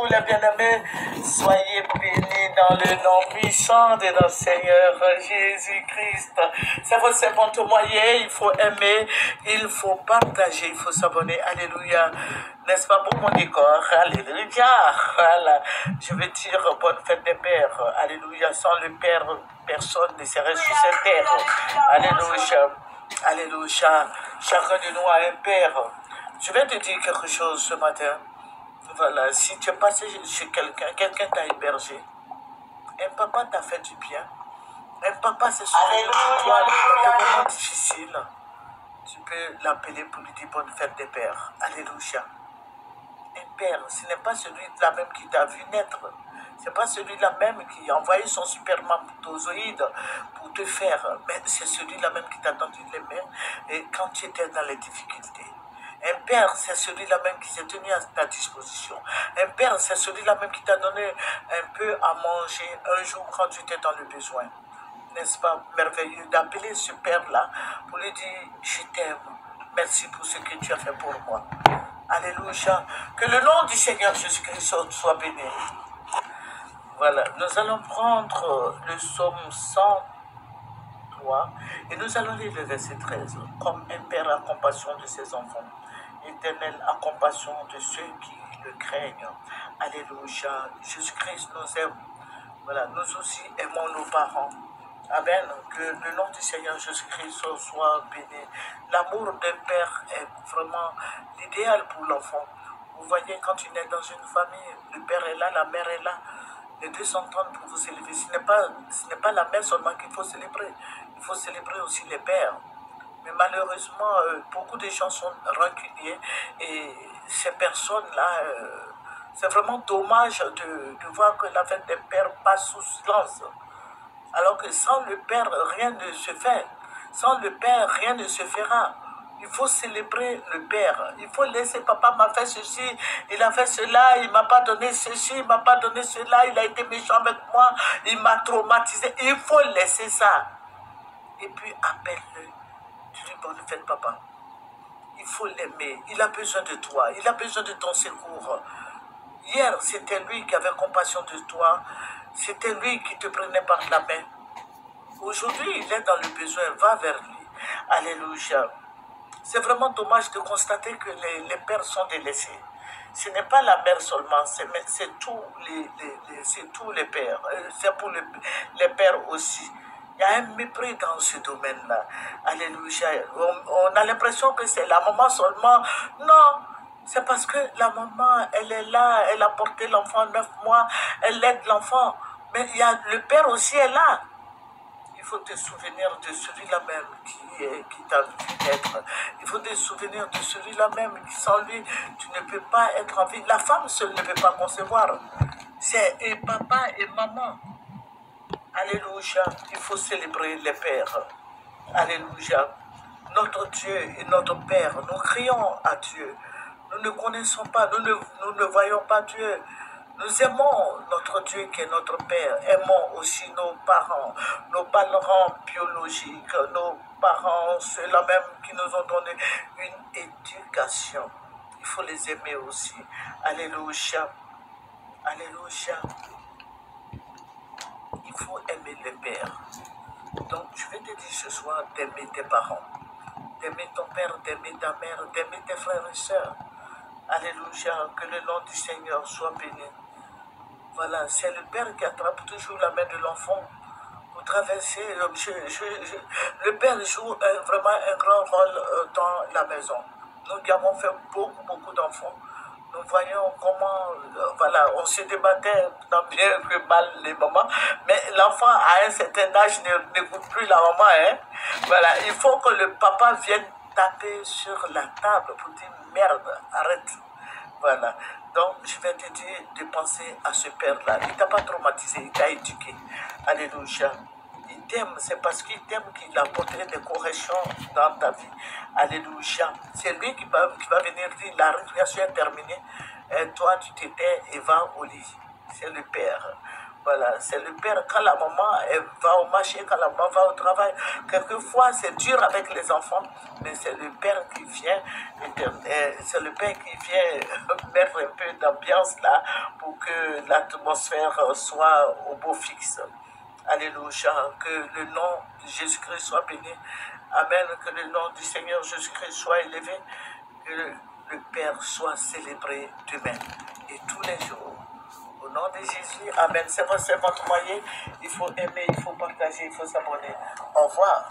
beaucoup, les bien-aimés. Soyez bénis dans le nom puissant de notre Seigneur Jésus-Christ. C'est votre bon témoigner, il faut aimer, il faut partager, il faut s'abonner. Alléluia. N'est-ce pas pour mon décor? Alléluia. Voilà. Je veux dire bonne fête des pères. Alléluia. Sans le Père, personne ne serait sur cette terre. Alléluia. Alléluia. Chacun de nous a un Père. Je vais te dire quelque chose ce matin. Voilà, si tu es passé chez quelqu'un, quelqu'un t'a hébergé, un papa t'a fait du bien, un papa s'est souvenu de toi, des moments difficiles, tu peux l'appeler pour lui dire bonne fête des pères. Alléluia. Un père, ce n'est pas celui-là même qui t'a vu naître. Ce n'est pas celui-là même qui a envoyé son spermatozoïde pour te faire, mais c'est celui-là même qui t'a tendu les mains et quand tu étais dans les difficultés. Un père, c'est celui-là même qui s'est tenu à ta disposition. Un père, c'est celui-là même qui t'a donné un peu à manger un jour quand tu étais dans le besoin. N'est-ce pas merveilleux d'appeler ce père-là pour lui dire « Je t'aime, merci pour ce que tu as fait pour moi ». Alléluia. Que le nom du Seigneur Jésus-Christ soit béni. Voilà, nous allons prendre le psaume 103 et nous allons lire le verset 13. Comme un père a compassion de ses enfants, l'Éternel a compassion de ceux qui le craignent. Alléluia. Jésus-Christ nous aime. Voilà, nous aussi aimons nos parents. Amen. Que le nom du Seigneur Jésus-Christ soit béni. L'amour d'un père est vraiment l'idéal pour l'enfant. Vous voyez, quand tu nais dans une famille, le père est là, la mère est là. Les deux s'entendent pour vous élever. Ce n'est pas la mère seulement qu'il faut célébrer. Il faut célébrer aussi les pères. Mais malheureusement, beaucoup de gens sont rancuniers et ces personnes-là, c'est vraiment dommage de voir que la fête des pères passe sous silence. Alors que sans le Père, rien ne se fait. Sans le Père, rien ne se fera. Il faut célébrer le Père. Il faut laisser papa m'a fait ceci, il a fait cela, il m'a pas donné ceci, il m'a pas donné cela, il a été méchant avec moi, il m'a traumatisé. Il faut laisser ça. Et puis appelle-le. Tu dis bonne fête papa. Il faut l'aimer. Il a besoin de toi. Il a besoin de ton secours. Hier, c'était lui qui avait compassion de toi. C'était lui qui te prenait par la main. Aujourd'hui, il est dans le besoin. Va vers lui. Alléluia. C'est vraiment dommage de constater que les pères sont délaissés. Ce n'est pas la mère seulement, c'est tous les pères. C'est pour les pères aussi. Il y a un mépris dans ce domaine-là. Alléluia. On a l'impression que c'est la maman seulement. Non. C'est parce que la maman, elle est là, elle a porté l'enfant 9 mois, elle aide l'enfant. Mais le père aussi est là. Il faut te souvenir de celui-là même qui t'a vu naître. Il faut te souvenir de celui-là même qui, sans lui, tu ne peux pas être en vie. La femme seule ne peut pas concevoir. C'est papa et maman. Alléluia. Il faut célébrer les pères. Alléluia. Notre Dieu est notre Père. Nous crions à Dieu. Nous ne connaissons pas, nous ne voyons pas Dieu. Nous aimons notre Dieu qui est notre Père. Aimons aussi nos parents biologiques, nos parents, ceux-là même qui nous ont donné une éducation. Il faut les aimer aussi. Alléluia. Alléluia. Il faut aimer les pères. Donc, je vais te dire ce soir d'aimer tes parents, d'aimer ton père, d'aimer ta mère, d'aimer tes frères et sœurs. Alléluia, que le nom du Seigneur soit béni. Voilà, c'est le père qui attrape toujours la main de l'enfant pour traverser. Le père joue vraiment un grand rôle dans la maison. Nous qui avons fait beaucoup d'enfants. Nous voyons comment, voilà, on se débattait tant bien que mal les mamans, mais l'enfant à un certain âge n'écoute plus la maman. Hein? Voilà, il faut que le papa vienne taper sur la table pour dire merde, arrête. Voilà, donc je vais te dire de penser à ce père-là. Il ne t'a pas traumatisé, il t'a éduqué. Alléluia. Il t'aime, c'est parce qu'il t'aime qu'il a apporté des corrections dans ta vie. Alléluia. C'est lui qui va venir dire la récréation est terminée. Et toi, tu t'étais et va au lit. C'est le Père. Voilà, c'est le père quand la maman elle va au marché, quand la maman va au travail. Quelquefois, c'est dur avec les enfants, mais c'est le père qui vient, c'est le père qui vient mettre un peu d'ambiance là pour que l'atmosphère soit au beau fixe. Alléluia, que le nom de Jésus-Christ soit béni. Amen, que le nom du Seigneur Jésus-Christ soit élevé, que le Père soit célébré demain et tous les jours. Au nom de Jésus, Amen. C'est votre moyen. Il faut aimer, il faut partager, il faut s'abonner. Au revoir.